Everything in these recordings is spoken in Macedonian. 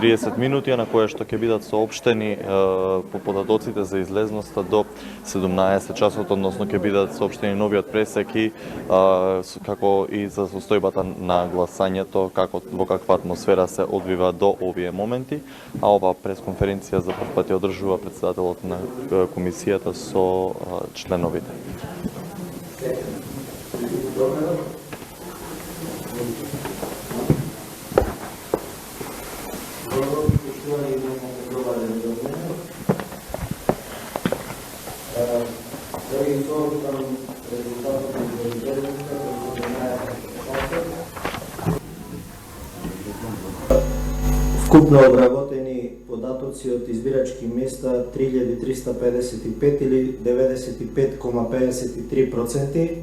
30 минути, на која што ќе бидат соопштени по податоците за излезноста до 17 часот, односно ќе бидат соопштени новиот пресек и како и за состојбата на гласањето, во каква атмосфера се одвива до овие моменти, а ова пресконференција за прв пат ја одржува председателот на комисијата со членовите. Вкупно обработени податоци од избирачки места 3355 или 95,53%.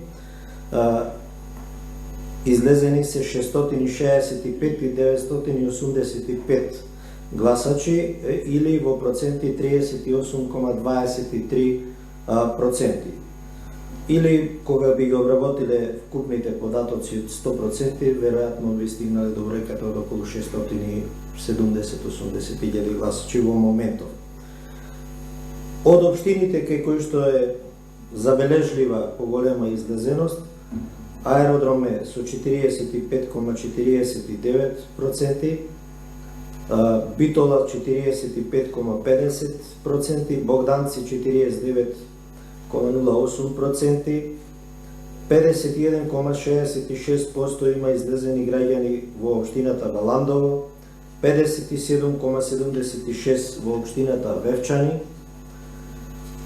Излезени се 665,985 гласачи или во проценти 38,23%. Или кога би ги обработиле вкупните податоци од 100%, веројатно би стигнале до бројката од околу 670-80 илјади гласачи во моментов. Од општините кај кои што е забележлива поголема излезеност, Аеродром е со 45,49%, Битола 45,50%, Богданци 49,08%, 51,66% има излезени граѓани во општината Баландово, 57,76% во општината Вевчани,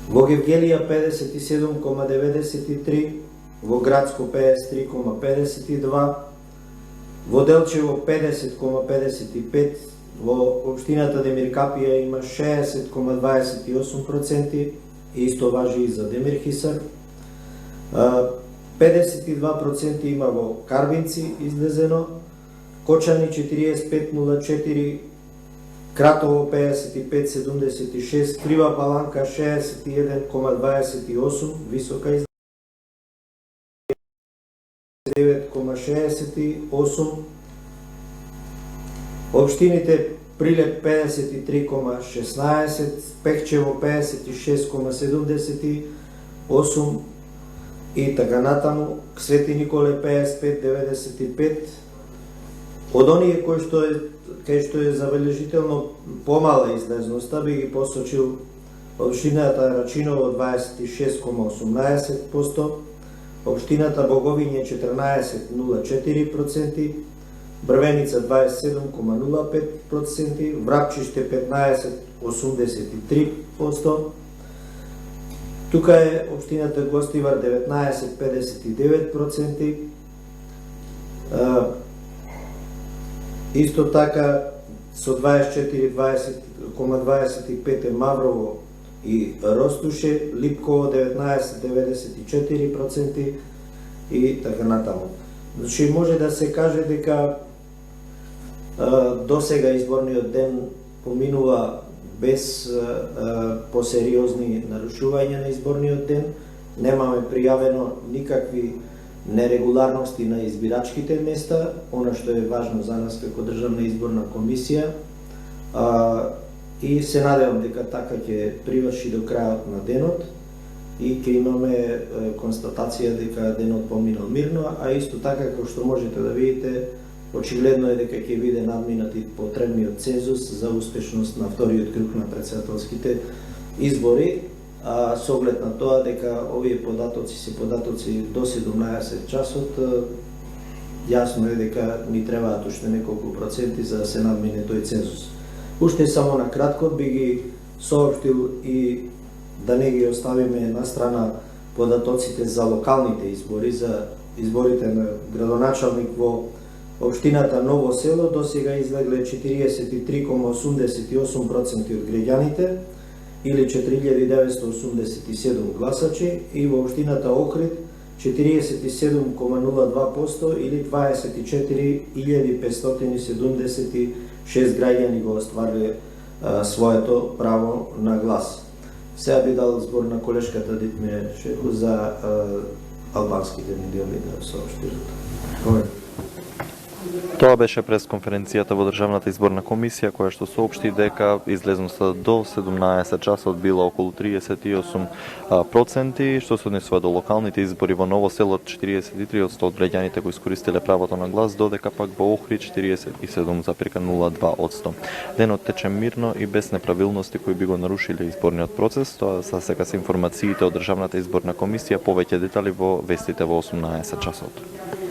во Гевгелија 57,93%, во Градско 53,52%, во Делчево 50,55%, во општината Демиркапија има 60,28%, и исто важи и за Демирхисар. 52% има во Карбинци излезено, Кочани 45,04%, Кратово 55,76%, Крива Паланка 61,28%, висока излезеност 9,68%, општините Прилеп 53,16%, Пехчево 56,78% и така натаму, Свети Николе 55,95%. Од оние кај што е забележително помала излезноста, би ги посочил општината Рачиново 26,18%, општината Боговиње 14,04%, Брвеница 27,05%, Врапчиште 15,83%, тука е општината Гостивар 19,59%, исто така со 24,25% е Маврово и Ростуше, Липково 19,94% и така натаму. Значи може да се каже дека досега изборниот ден поминува без посериозни нарушувања на изборниот ден. Немаме пријавено никакви нерегуларности на избирачките места, она што е важно за нас како Државна изборна комисија, и се надевам дека така ќе приврши до крајот на денот и ќе имаме констатација дека денот поминал мирно, а исто така како што можете да видите, очигледно е дека ќе биде надминат и потребниот цензус за успешност на вториот круг на претседателските избори, со оглед на тоа дека овие податоци се податоци до 17 часот, јасно е дека ни требаат уште неколку проценти за да се надмине тој цензус. Уште само на кратко би ги соопштил и да не ги оставиме на страна податоците за локалните избори, за изборите на градоначалник во општината Ново село. До сега излегле 43,88% од граѓаните или 4987 гласачи, и во општината Охрид 47,02% или 24576 граѓани го оствариле своето право на глас. Сега би дал збор на колешката Дитмир Шеху за албанските медиуми да соопштират. Тоа беше пресконференцијата во Државната изборна комисија, која што соопшти дека излезноста до 17 часот била околу 38%, што се однесува до локалните избори во Ново село 43% од граѓаните кои искористиле правото на глас, додека пак во Охрид 47,02%. Денот тече мирно и без неправилности кои би го нарушиле изборниот процес. Тоа сега се информациите од Државната изборна комисија, повеќе детали во вестите во 18 часот.